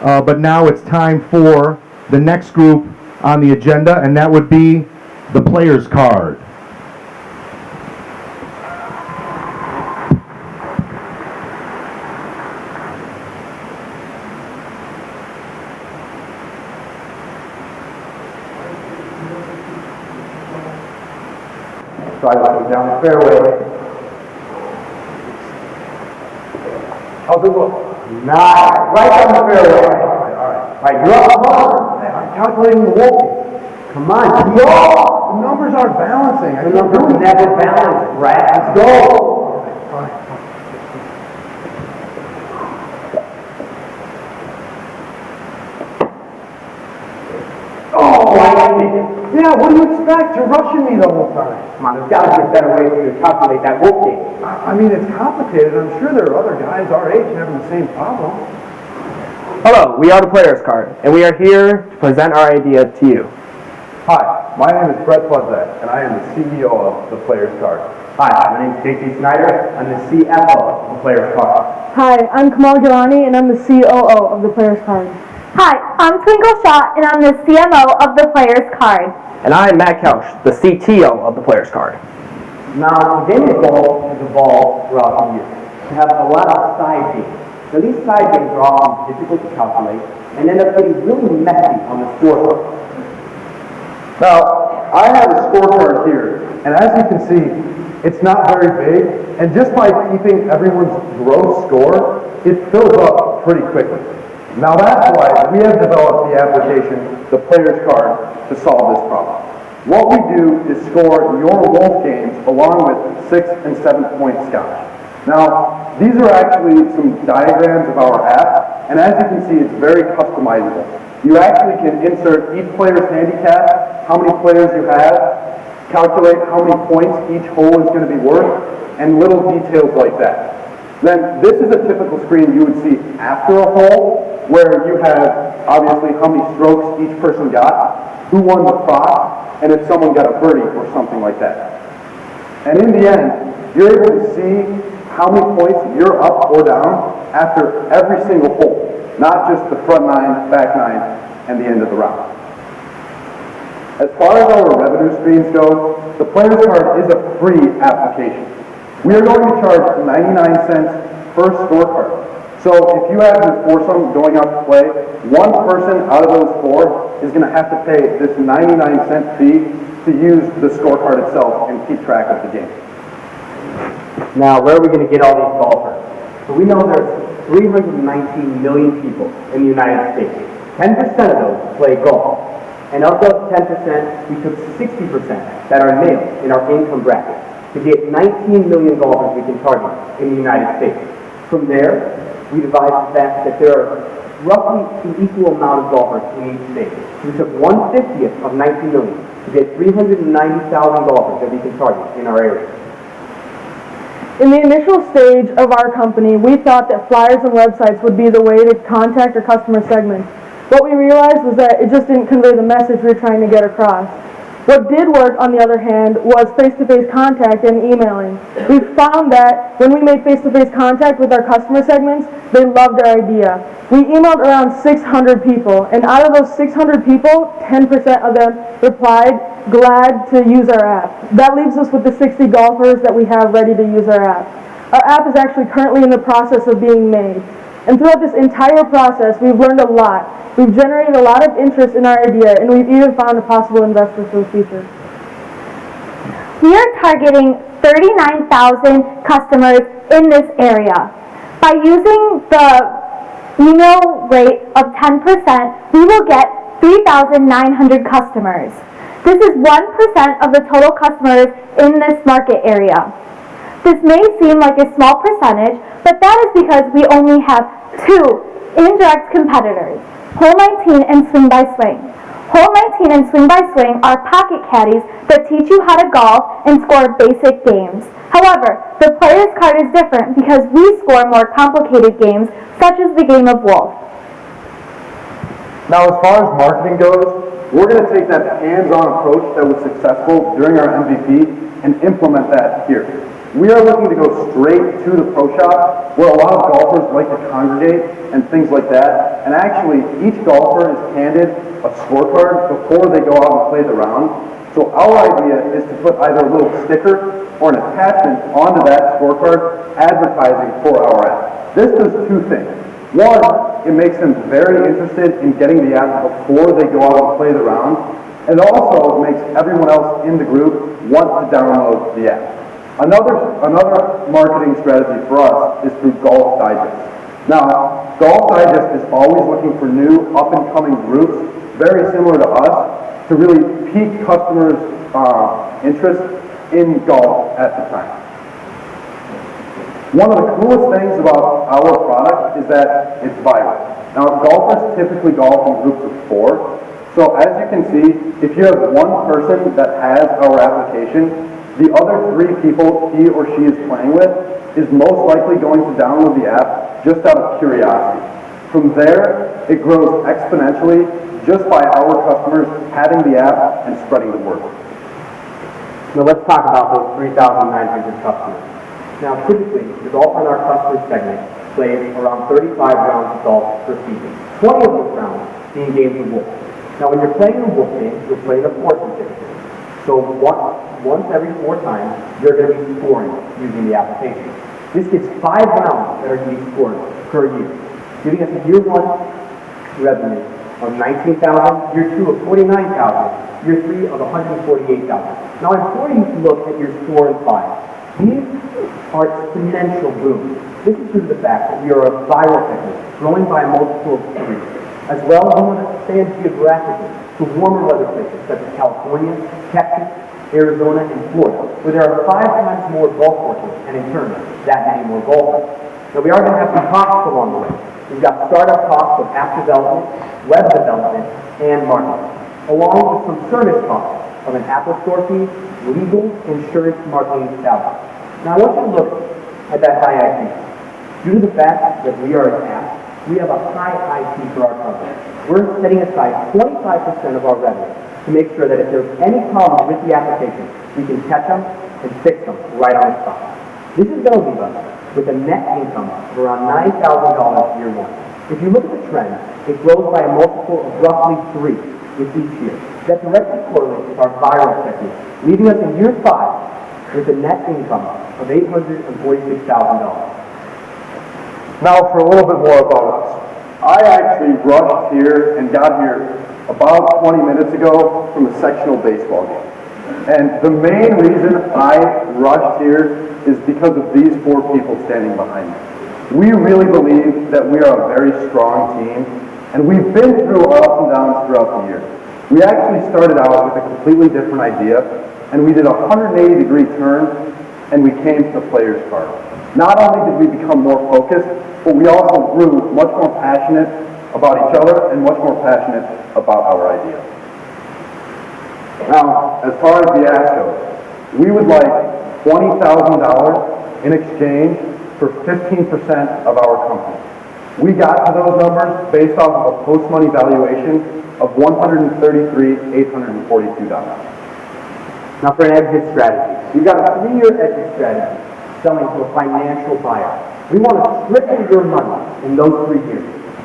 but now it's time for the next group on the agenda, and that would be the player's card. Try to go down the fairway. How's it look? Nice. Right down the fairway. All right. You're up. Come on. I'm calculating the wolf. Come on. Yo! The numbers aren't balancing. The numbers never balance, Brad. Let's go. All right. Oh, I did it. Yeah, what do you expect? You're rushing me the whole time. Come on, there's got to be a better way for you to calculate that wolf game. I mean, it's complicated. I'm sure there are other guys our age having the same problem. Hello, we are the Players Card, and we are here to present our idea to you. Hi, my name is Brett Plezek, and I am the CEO of the Players Card. Hi, my name is JT Snyder. I'm the CFO of the Players Card. Hi, I'm Kamal Gilani, and I'm the COO of the Players Card. Hi, I'm Twinkle Shaw, and I'm the CMO of the Players Card. And I am Matt Couch, the CTO of the Players Card. Now, the game of golf has evolved throughout the years to have a lot of side games. Now, these side games are often difficult to calculate and end up getting really messy on the scorecard. Now, I have a scorecard here, and as you can see, it's not very big, and just by keeping everyone's gross score, it fills up pretty quickly. Now that's why we have developed the application, the Players Card, to solve this problem. What we do is score your wolf games along with 6 and 7 point scotch. Now, these are actually some diagrams of our app, and as you can see, it's very customizable. You actually can insert each player's handicap, how many players you have, calculate how many points each hole is going to be worth, and little details like that. Then this is a typical screen you would see after a hole, where you have obviously how many strokes each person got, who won the prop, and if someone got a birdie or something like that. And in the end, you're able to see how many points you're up or down after every single hole, not just the front 9, back 9, and the end of the round. As far as our revenue streams go, the Players Card is a free application. We are going to charge 99 cents per scorecard. So if you have your foursome going out to play, one person out of those 4 is going to have to pay this 99-cent fee to use the scorecard itself and keep track of the game. Now, where are we going to get all these golfers? So we know there's 319 million people in the United States. 10% of those play golf. And of those 10%, we took 60% that are male in our income bracket to get 19 million golfers we can target in the United States. From there, we devised the fact that there are roughly an equal amount of golfers in each state. So we took 1/50th of 19 million to get 390,000 golfers that we can target in our area. In the initial stage of our company, we thought that flyers and websites would be the way to contact our customer segments. What we realized was that it just didn't convey the message we were trying to get across. What did work, on the other hand, was face-to-face contact and emailing. We found that when we made face-to-face contact with our customer segments, they loved our idea. We emailed around 600 people, and out of those 600 people, 10% of them replied, glad to use our app. That leaves us with the 60 golfers that we have ready to use our app. Our app is actually currently in the process of being made. And throughout this entire process, we've learned a lot. We've generated a lot of interest in our idea, and we've even found a possible investor for the future. We are targeting 39,000 customers in this area. By using the email rate of 10%, we will get 3,900 customers. This is 1% of the total customers in this market area. This may seem like a small percentage, but that is because we only have 2 indirect competitors, Hole 19 and Swing by Swing. Hole 19 and Swing by Swing are pocket caddies that teach you how to golf and score basic games. However, the Players Card is different because we score more complicated games, such as the game of Wolf. Now, as far as marketing goes, we're going to take that hands-on approach that was successful during our MVP and implement that here. We are looking to go straight to the pro shop where a lot of golfers like to congregate and things like that. And actually, each golfer is handed a scorecard before they go out and play the round. So our idea is to put either a little sticker or an attachment onto that scorecard advertising for our app. This does two things. One, it makes them very interested in getting the app before they go out and play the round. And also makes everyone else in the group want to download the app. Another marketing strategy for us is through Golf Digest. Now, Golf Digest is always looking for new up-and-coming groups, very similar to us, to really pique customers' interest in golf at the time. One of the coolest things about our product is that it's viral. Now, golfers typically golf in groups of 4, so as you can see, if you have one person that has our application, the other 3 people he or she is playing with is most likely going to download the app just out of curiosity. From there, it grows exponentially just by our customers having the app and spreading the word. Now let's talk about those 3,900 customers. Now typically, the golfer in our customer segment plays around 35 rounds of golf per season, 20 of those rounds being games of wolf. Now when you're playing a wolf game, you're playing a fortune typically. So once every 4 times, you're going to be scoring using the application. This gives 5 rounds that are to be scored per year, giving us a year 1 revenue of $19,000, year 2 of $49,000, year 3 of $148,000. Now I implore you to look at years 4 and 5. These are exponential booms. This is due to the fact that we are a viral technique, growing by a multiple of 3, as well as we want to expand geographically to warmer weather places such as California, Texas, Arizona, and Florida, where there are 5 times more golf courses, and in turn, that many more golfers. Now we are going to have some costs along the way. We've got startup costs of app development, web development, and marketing, along with some service costs of an Apple Store fee, legal, insurance, marketing, and salary. Now I want you to look at that high IT. Due to the fact that we are an app, we have a high IT for our company. We're setting aside 25% of our revenue to make sure that if there's any problem with the application, we can catch them and fix them right on the spot. This is going to leave us with a net income of around $9,000 year 1. If you look at the trend, it grows by a multiple of roughly 3 with each year. That directly correlates with our viral technique, leaving us in year 5 with a net income of $846,000. Now for a little bit more about us. I actually rushed here and got here about 20 minutes ago from a sectional baseball game. And the main reason I rushed here is because of these 4 people standing behind me. We really believe that we are a very strong team, and we've been through our ups and downs throughout the year. We actually started out with a completely different idea, and we did a 180-degree turn, and we came to the player's card. Not only did we become more focused, but we also grew much more passionate about each other and much more passionate about our idea. Now, as far as the ask goes, we would like $20,000 in exchange for 15% of our company. We got to those numbers based off of a post-money valuation of $133,842. Now for an exit strategy. We've got a 3-year exit strategy selling to a financial buyer. We want to triple your money in those 3 years,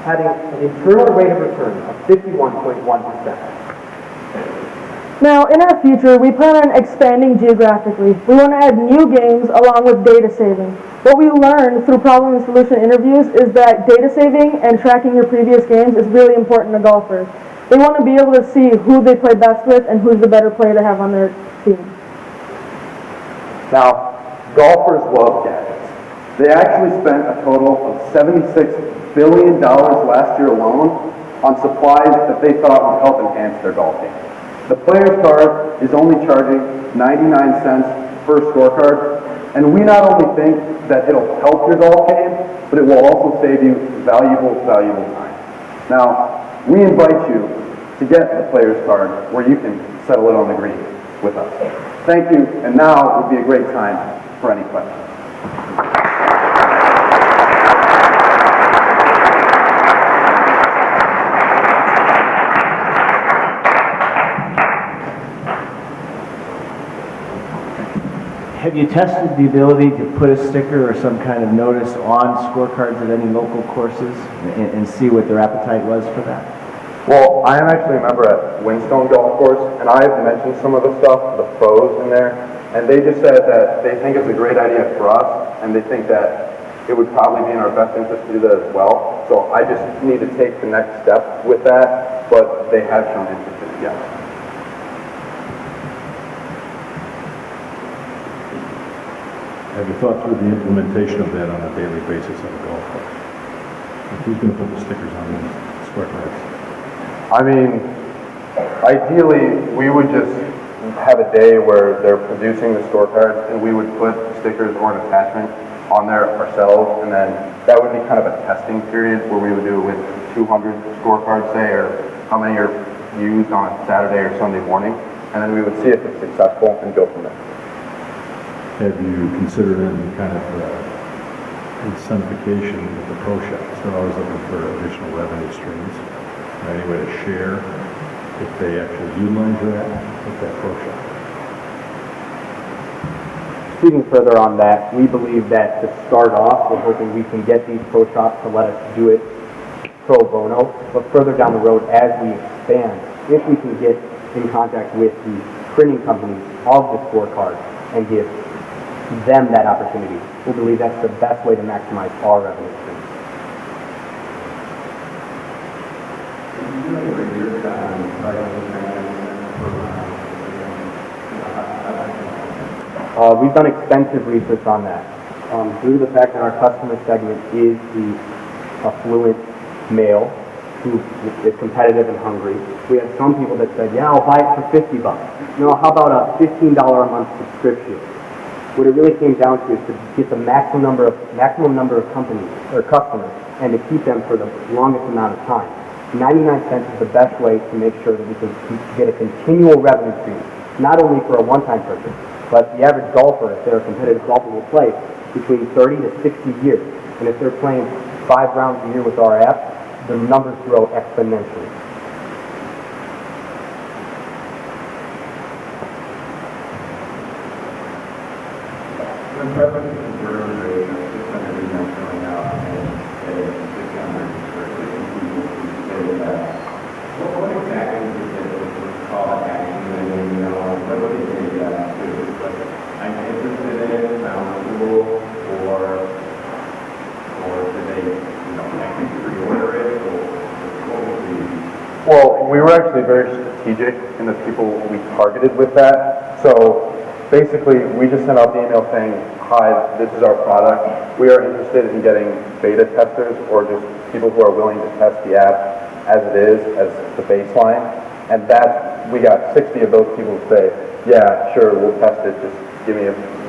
having an internal rate of return of 51.1%. Now, in our future, we plan on expanding geographically. We want to add new games along with data saving. What we learned through problem and solution interviews is that data saving and tracking your previous games is really important to golfers. They want to be able to see who they play best with and who's the better player to have on their team. Now, golfers love gadgets. They actually spent a total of $76 billion last year alone on supplies that they thought would help enhance their golf game. The player's card is only charging 99 cents per scorecard, and we not only think that it'll help your golf game, but it will also save you valuable time. Now, we invite you to get the player's card where you can settle it on the green with us. Thank you, and now would be a great time for any questions. Have you tested the ability to put a sticker or some kind of notice on scorecards at any local courses and see what their appetite was for that? Well, I am actually a member at Whinstone Golf Course, and I've mentioned some of the stuff, the pros in there, and they just said that they think it's a great idea for us, and they think that it would probably be in our best interest to do that as well. So I just need to take the next step with that, but they have shown interest in it, yes. Have you thought through the implementation of that on a daily basis at a golf course? Like, who's going to put the stickers on those scorecards? I mean, ideally, we would just have a day where they're producing the scorecards and we would put stickers or an attachment on there ourselves, and then that would be kind of a testing period where we would do it with 200 scorecards, say, or how many are used on a Saturday or Sunday morning, and then we would see if it's successful and go from there. Have you considered any kind of incentivification with the pro shops? They're always looking for additional revenue streams. Any way to share if they actually utilize that with that pro shop? Speaking further on that, we believe that to start off, we're hoping we can get these pro shops to let us do it pro bono, but further down the road as we expand, if we can get in contact with the printing companies of the scorecard and give them that opportunity, we believe that's the best way to maximize our revenue stream. We've done extensive research on that. Due to the fact that our customer segment is the affluent male who is competitive and hungry, we have some people that said, yeah, I'll buy it for $50. No, how about a $15 a month subscription? What it really came down to is to get the maximum number of companies or customers and to keep them for the longest amount of time. 99 cents is the best way to make sure that we can get a continual revenue stream, not only for a one-time purchase, but the average golfer, if they're a competitive golfer, will play between 30 to 60 years. And if they're playing 5 rounds a year with our app, the numbers grow exponentially. Well, we were actually very strategic in the people we targeted with that. So basically, we just sent out the email saying, hi, this is our product. We are interested in getting beta testers or just people who are willing to test the app as it is, as the baseline. And we got 60 of those people to say, yeah, sure, we'll test it. Just give me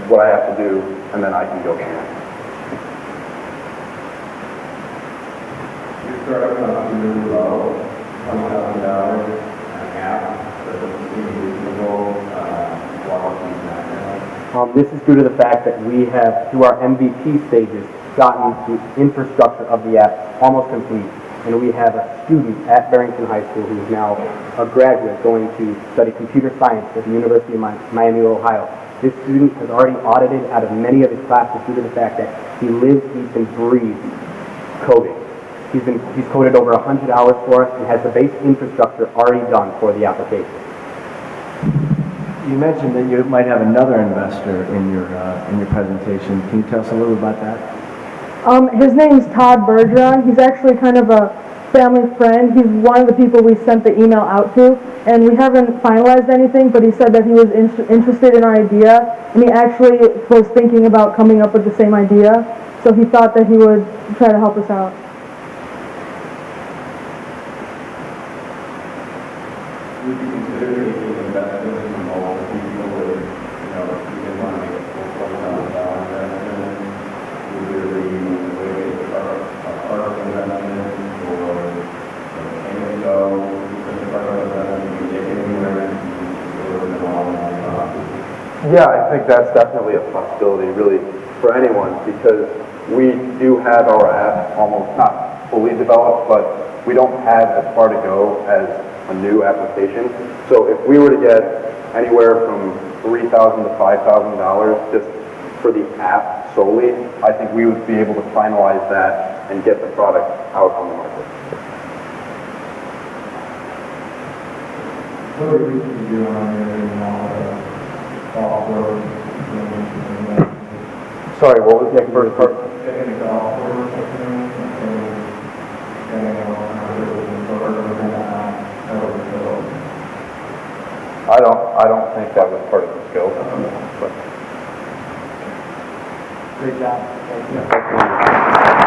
what I have to do, and then I can go from there. You start up on really low, $20,000 an app, so it's reasonable, This is due to the fact that we have, through our MVP stages, gotten the infrastructure of the app almost complete. And we have a student at Barrington High School who is now a graduate going to study computer science at the University of Miami, Ohio. This student has already audited out of many of his classes due to the fact that he lives, eats, and breathes coding. He's coded over 100 hours for us and has the base infrastructure already done for the application. You mentioned that you might have another investor in your presentation. Can you tell us a little about that? His name's Todd Bergeron. He's actually kind of a family friend. He's one of the people we sent the email out to, and we haven't finalized anything, but he said that he was interested in our idea, and he actually was thinking about coming up with the same idea, so he thought that he would try to help us out. Would you consider taking investment from all the people that, you didn't want to make a full $20,000 investment? Would there be a way to start a part of investment or payment go, because the part of investment you take anywhere and deliver them all in one shot? Yeah, I think that's definitely a possibility, really, for anyone, because we do have our app almost not fully developed, but we don't have as far to go as a new application. So if we were to get anywhere from $3,000 to $5,000 just for the app solely, I think we would be able to finalize that and get the product out on the market. What are you doing on your off-road? Sorry, what was the first part? I don't think that was part of the scope. But. Great job. Thank you.